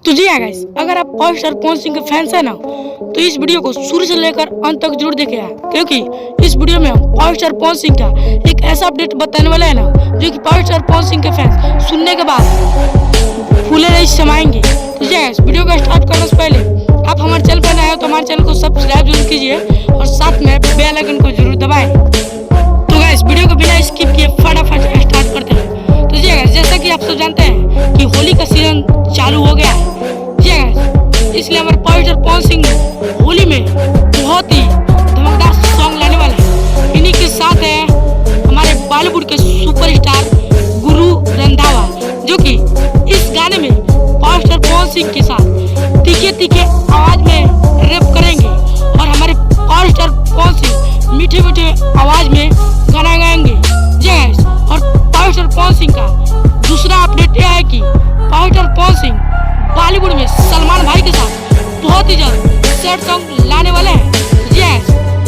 तो जी हाँ गाइस, अगर आप पावर स्टार पवन सिंह के फैंस हैं ना, तो इस वीडियो को शुरू से लेकर अंत तक जरूर देखिएगा, क्योंकि इस वीडियो में हम पावर स्टार पवन सिंह का एक ऐसा अपडेट बताने वाले हैं ना, जो कि पावर स्टार पवन सिंह के फैंस सुनने के बाद फूले नहीं समाएंगे। तो जी गाइस, वीडियो को स्टार्ट करने से पहले आप हमारे चैनल पर नए हो तो हमारे चैनल को सब्सक्राइब जरूर कीजिए और साथ में बेल आइकन को जरूर दबाएं। तो गाइस, वीडियो को बिना स्किप किए फटाफट स्टार्ट करते हैं। तो जी गाइस, जैसा कि आप सब जानते हैं कि होली का सीजन चालू हो गया है, इसलिए हमारे पावर स्टार पवन सिंह होली में बहुत ही धमाकेदार सॉन्ग लाने वाले हैं। इन्हीं के साथ है हमारे बॉलीवुड के सुपरस्टार गुरु रंधावा, जो कि इस गाने में पावर स्टार पवन सिंह के साथ तीखे तीखे आवाज में रैप करेंगे और हमारे पावर स्टार पवन सिंह मीठे मीठे आवाज में गाना गाएंगे। और पावर स्टार पवन सिंह का दूसरा अपडेट यह है कि पावर स्टार पवन सिंह बॉलीवुड में सलमान भाई के साथ बहुत ही जल्द सैड सॉन्ग लाने वाले हैं।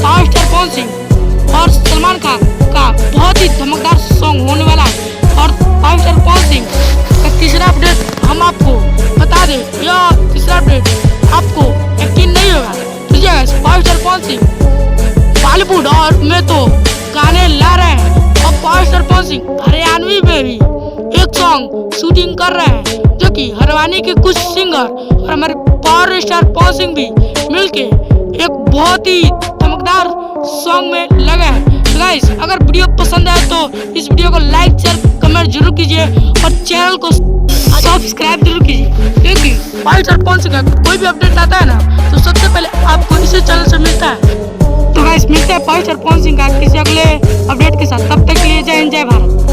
पावर स्टार पवन सिंह और सलमान खान का बहुत ही धमाकेदार सॉन्ग होने वाला है। और पावर स्टार पवन सिंह का तीसरा अपडेट हम आपको बता दें, यह तीसरा अपडेट आपको यकीन नहीं होगा। तो पावर स्टार पवन सिंह बॉलीवुड और में तो गाने ला रहे हैं, और पावर स्टार पवन सिंह हरियाणवी में भी एक सॉन्ग शूटिंग कर रहे हैं, जो कि हरियाणवी के कुछ सिंगर और हमारे पावर स्टार पवन सिंह भी मिलके एक बहुत ही धमाकेदार सॉन्ग में लगे हैं। तो गाइस, अगर वीडियो पसंद आए तो इस वीडियो को लाइक शेयर कमेंट जरूर कीजिए और चैनल को सब्सक्राइब जरूर कीजिए, क्योंकि पावर स्टार पवन सिंह का कोई भी अपडेट आता है ना, तो सबसे पहले आपको इसी चैनल से मिलता है। तो गाइस, मिलते हैं पावर स्टार पवन सिंह का किसी अगले अपडेट के साथ। तब तक के लिए जय हिंद जय भारत।